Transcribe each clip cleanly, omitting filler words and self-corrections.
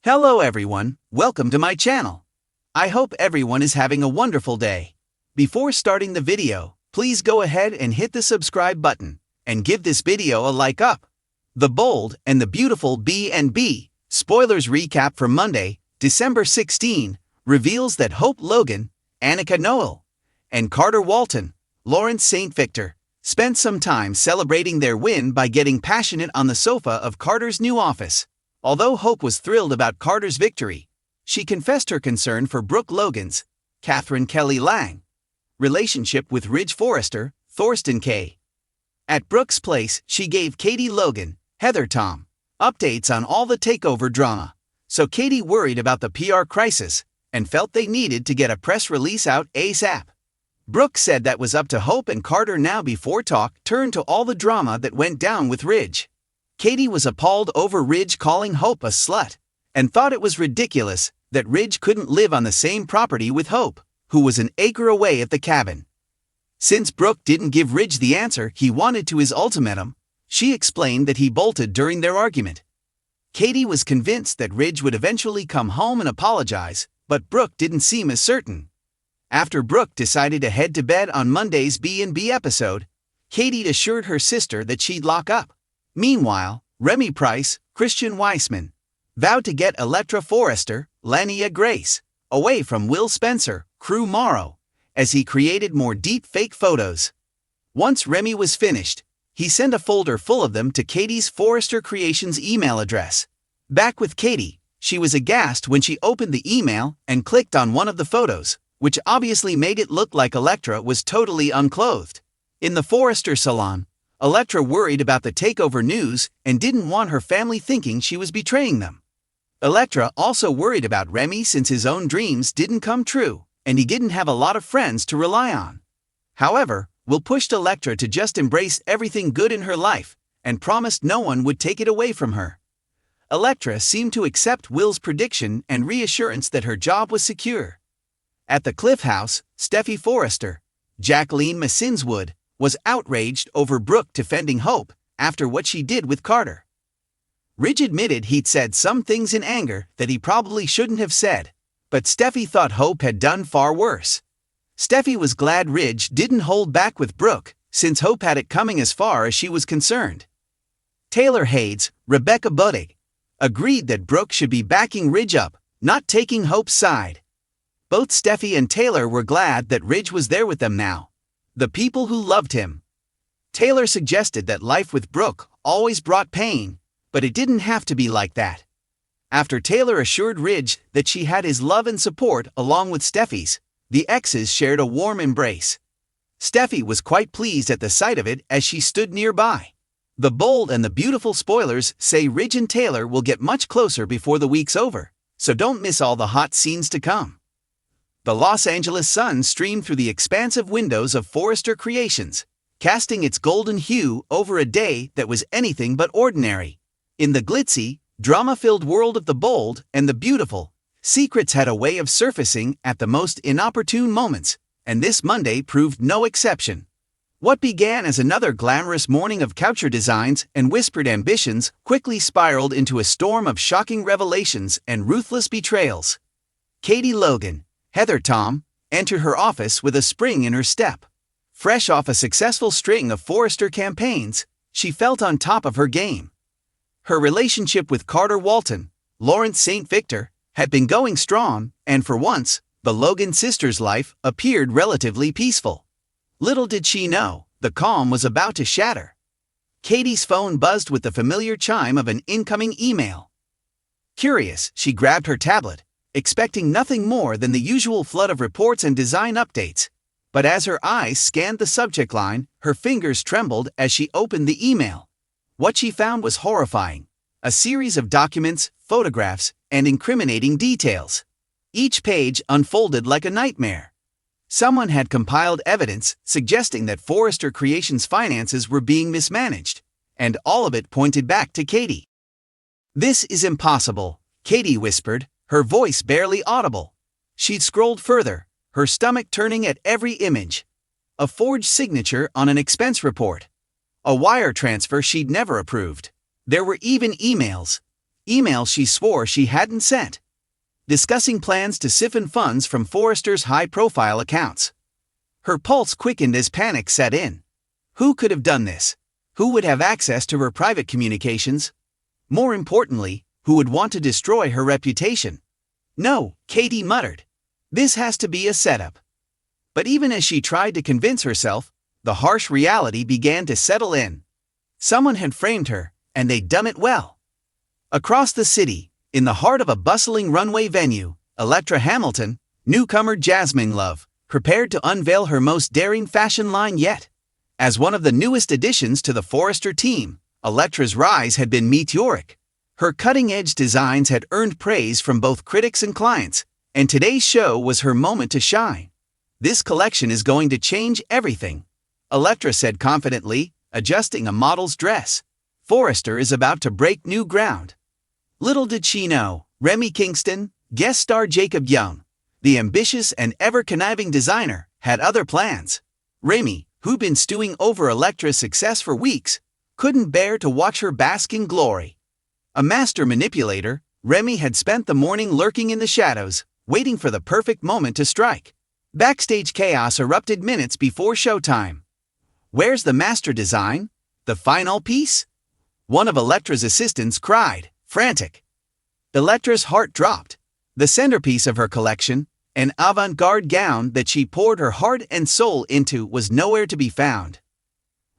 Hello everyone, welcome to my channel. I hope everyone is having a wonderful day. Before starting the video, please go ahead and hit the subscribe button and give this video a like up. The Bold and the Beautiful B&B spoilers recap from Monday, December 16, reveals that Hope Logan, Annika Noel, and Carter Walton, Lawrence St. Victor, spent some time celebrating their win by getting passionate on the sofa of Carter's new office. Although Hope was thrilled about Carter's victory, she confessed her concern for Brooke Logan's, Catherine Kelly Lang, relationship with Ridge Forrester, Thorsten K. At Brooke's place, she gave Katie Logan, Heather Tom, updates on all the takeover drama, so Katie worried about the PR crisis and felt they needed to get a press release out ASAP. Brooke said that was up to Hope and Carter now before talk turned to all the drama that went down with Ridge. Katie was appalled over Ridge calling Hope a slut, and thought it was ridiculous that Ridge couldn't live on the same property with Hope, who was an acre away at the cabin. Since Brooke didn't give Ridge the answer he wanted to his ultimatum, she explained that he bolted during their argument. Katie was convinced that Ridge would eventually come home and apologize, but Brooke didn't seem as certain. After Brooke decided to head to bed on Monday's B&B episode, Katie assured her sister that she'd lock up. Meanwhile, Remy Price, Christian Weissman, vowed to get Electra Forrester, Lania Grace, away from Will Spencer, Crew Morrow, as he created more deep fake photos. Once Remy was finished, he sent a folder full of them to Katie's Forrester Creations email address. Back with Katie, she was aghast when she opened the email and clicked on one of the photos, which obviously made it look like Electra was totally unclothed. In the Forrester salon, Electra worried about the takeover news and didn't want her family thinking she was betraying them. Electra also worried about Remy since his own dreams didn't come true, and he didn't have a lot of friends to rely on. However, Will pushed Electra to just embrace everything good in her life, and promised no one would take it away from her. Electra seemed to accept Will's prediction and reassurance that her job was secure. At the Cliff House, Steffi Forrester, Jacqueline Massinswood, was outraged over Brooke defending Hope after what she did with Carter. Ridge admitted he'd said some things in anger that he probably shouldn't have said, but Steffi thought Hope had done far worse. Steffi was glad Ridge didn't hold back with Brooke, since Hope had it coming as far as she was concerned. Taylor Hayes, Rebecca Buddig, agreed that Brooke should be backing Ridge up, not taking Hope's side. Both Steffi and Taylor were glad that Ridge was there with them now. The people who loved him. Taylor suggested that life with Brooke always brought pain, but it didn't have to be like that. After Taylor assured Ridge that she had his love and support along with Steffi's, the exes shared a warm embrace. Steffi was quite pleased at the sight of it as she stood nearby. The Bold and the Beautiful spoilers say Ridge and Taylor will get much closer before the week's over, so don't miss all the hot scenes to come. The Los Angeles sun streamed through the expansive windows of Forrester Creations, casting its golden hue over a day that was anything but ordinary. In the glitzy, drama-filled world of the Bold and the Beautiful, secrets had a way of surfacing at the most inopportune moments, and this Monday proved no exception. What began as another glamorous morning of couture designs and whispered ambitions quickly spiraled into a storm of shocking revelations and ruthless betrayals. Katie Logan, Heather Tom, entered her office with a spring in her step. Fresh off a successful string of Forrester campaigns, she felt on top of her game. Her relationship with Carter Walton, Lawrence St. Victor, had been going strong, and for once, the Logan sisters' life appeared relatively peaceful. Little did she know, the calm was about to shatter. Katie's phone buzzed with the familiar chime of an incoming email. Curious, she grabbed her tablet, expecting nothing more than the usual flood of reports and design updates. But as her eyes scanned the subject line, her fingers trembled as she opened the email. What she found was horrifying. A series of documents, photographs, and incriminating details. Each page unfolded like a nightmare. Someone had compiled evidence suggesting that Forrester Creations' finances were being mismanaged, and all of it pointed back to Katie. "This is impossible," Katie whispered, her voice barely audible. She'd scrolled further, her stomach turning at every image. A forged signature on an expense report. A wire transfer she'd never approved. There were even emails, emails she swore she hadn't sent, discussing plans to siphon funds from Forrester's high-profile accounts. Her pulse quickened as panic set in. Who could have done this? Who would have access to her private communications? More importantly, who would want to destroy her reputation? No, Katie muttered. This has to be a setup. But even as she tried to convince herself, the harsh reality began to settle in. Someone had framed her, and they'd done it well. Across the city, in the heart of a bustling runway venue, Electra Hamilton, newcomer Jasmine Love, prepared to unveil her most daring fashion line yet. As one of the newest additions to the Forrester team, Electra's rise had been meteoric. Her cutting-edge designs had earned praise from both critics and clients, and today's show was her moment to shine. This collection is going to change everything, Electra said confidently, adjusting a model's dress. Forrester is about to break new ground. Little did she know, Remy Kingston, guest star Jacob Young, the ambitious and ever-conniving designer, had other plans. Remy, who'd been stewing over Electra's success for weeks, couldn't bear to watch her bask in glory. A master manipulator, Remy had spent the morning lurking in the shadows, waiting for the perfect moment to strike. Backstage chaos erupted minutes before showtime. Where's the master design? The final piece? One of Electra's assistants cried, frantic. Electra's heart dropped. The centerpiece of her collection, an avant-garde gown that she poured her heart and soul into, was nowhere to be found.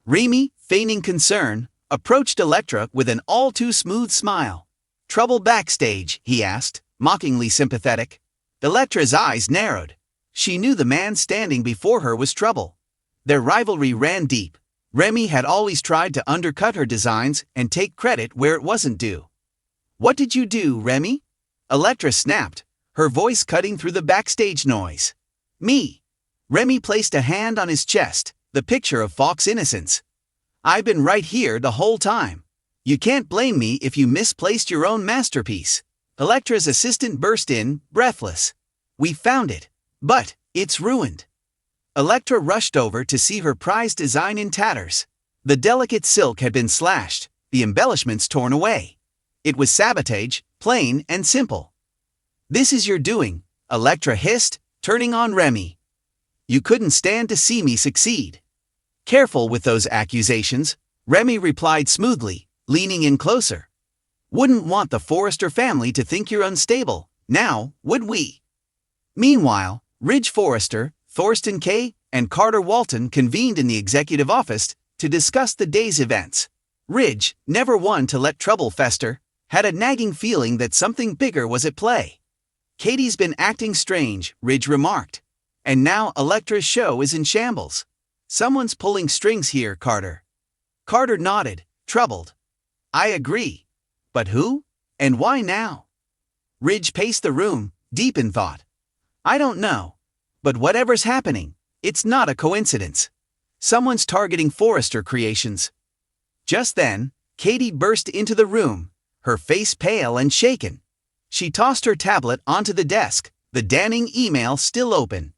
Remy, feigning concern, approached Electra with an all-too-smooth smile. "Trouble backstage?" he asked, mockingly sympathetic. Electra's eyes narrowed. She knew the man standing before her was trouble. Their rivalry ran deep. Remy had always tried to undercut her designs and take credit where it wasn't due. "What did you do, Remy?" Electra snapped, her voice cutting through the backstage noise. "Me." Remy placed a hand on his chest, the picture of false innocence. "I've been right here the whole time. You can't blame me if you misplaced your own masterpiece." Electra's assistant burst in, breathless. "We found it. But it's ruined." Electra rushed over to see her prized design in tatters. The delicate silk had been slashed, the embellishments torn away. It was sabotage, plain and simple. "This is your doing," Electra hissed, turning on Remy. "You couldn't stand to see me succeed." "Careful with those accusations," Remy replied smoothly, leaning in closer. "Wouldn't want the Forrester family to think you're unstable, now, would we?" Meanwhile, Ridge Forrester, Thorsten Kaye, and Carter Walton convened in the executive office to discuss the day's events. Ridge, never one to let trouble fester, had a nagging feeling that something bigger was at play. "Katie's been acting strange," Ridge remarked. "And now Electra's show is in shambles. Someone's pulling strings here, Carter." Carter nodded, troubled. "I agree. But who? And why now?" Ridge paced the room, deep in thought. "I don't know. But whatever's happening, it's not a coincidence. Someone's targeting Forrester creations." Just then, Katie burst into the room, her face pale and shaken. She tossed her tablet onto the desk, the damning email still open.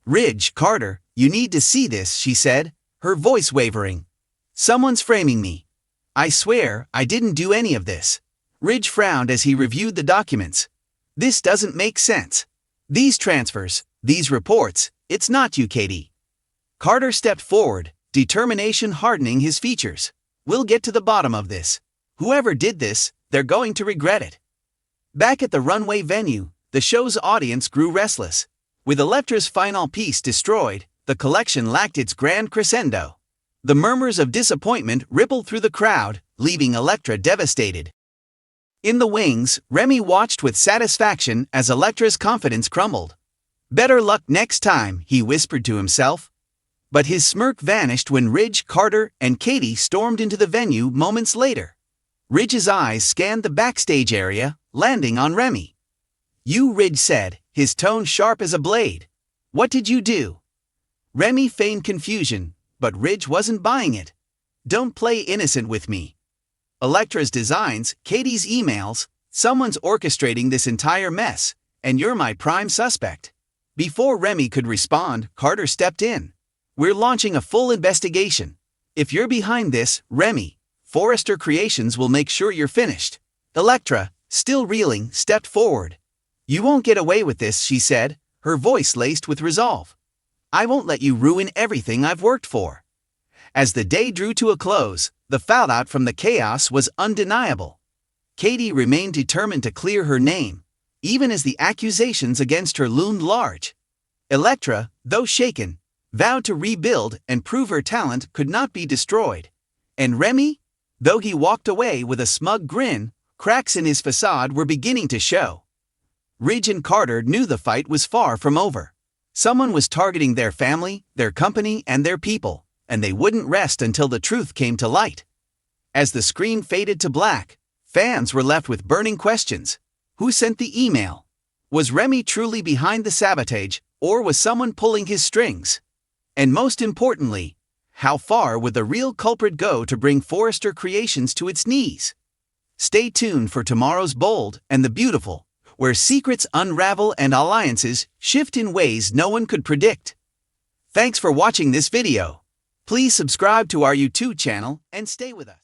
"Ridge, Carter, you need to see this," she said, her voice wavering. "Someone's framing me. I swear I didn't do any of this." Ridge frowned as he reviewed the documents. "This doesn't make sense. These transfers, these reports, it's not you, Katie." Carter stepped forward, determination hardening his features. "We'll get to the bottom of this. Whoever did this, they're going to regret it." Back at the runway venue, the show's audience grew restless. With Electra's final piece destroyed, the collection lacked its grand crescendo. The murmurs of disappointment rippled through the crowd, leaving Electra devastated. In the wings, Remy watched with satisfaction as Electra's confidence crumbled. "Better luck next time," he whispered to himself. But his smirk vanished when Ridge, Carter, and Katie stormed into the venue moments later. Ridge's eyes scanned the backstage area, landing on Remy. "You," Ridge said, his tone sharp as a blade. "What did you do?" Remy feigned confusion, but Ridge wasn't buying it. "Don't play innocent with me. Electra's designs, Katie's emails, someone's orchestrating this entire mess, and you're my prime suspect." Before Remy could respond, Carter stepped in. "We're launching a full investigation. If you're behind this, Remy, Forrester Creations will make sure you're finished." "Electra, still reeling, stepped forward. "You won't get away with this," she said, her voice laced with resolve. "I won't let you ruin everything I've worked for." As the day drew to a close, the fallout from the chaos was undeniable. Katie remained determined to clear her name, even as the accusations against her loomed large. Electra, though shaken, vowed to rebuild and prove her talent could not be destroyed. And Remy, though he walked away with a smug grin, cracks in his facade were beginning to show. Ridge and Carter knew the fight was far from over. Someone was targeting their family, their company, and their people, and they wouldn't rest until the truth came to light. As the screen faded to black, fans were left with burning questions. Who sent the email? Was Remy truly behind the sabotage, or was someone pulling his strings? And most importantly, how far would the real culprit go to bring Forrester Creations to its knees? Stay tuned for tomorrow's Bold and the Beautiful, where secrets unravel and alliances shift in ways no one could predict. Thanks for watching this video. Please subscribe to our YouTube channel and stay with us.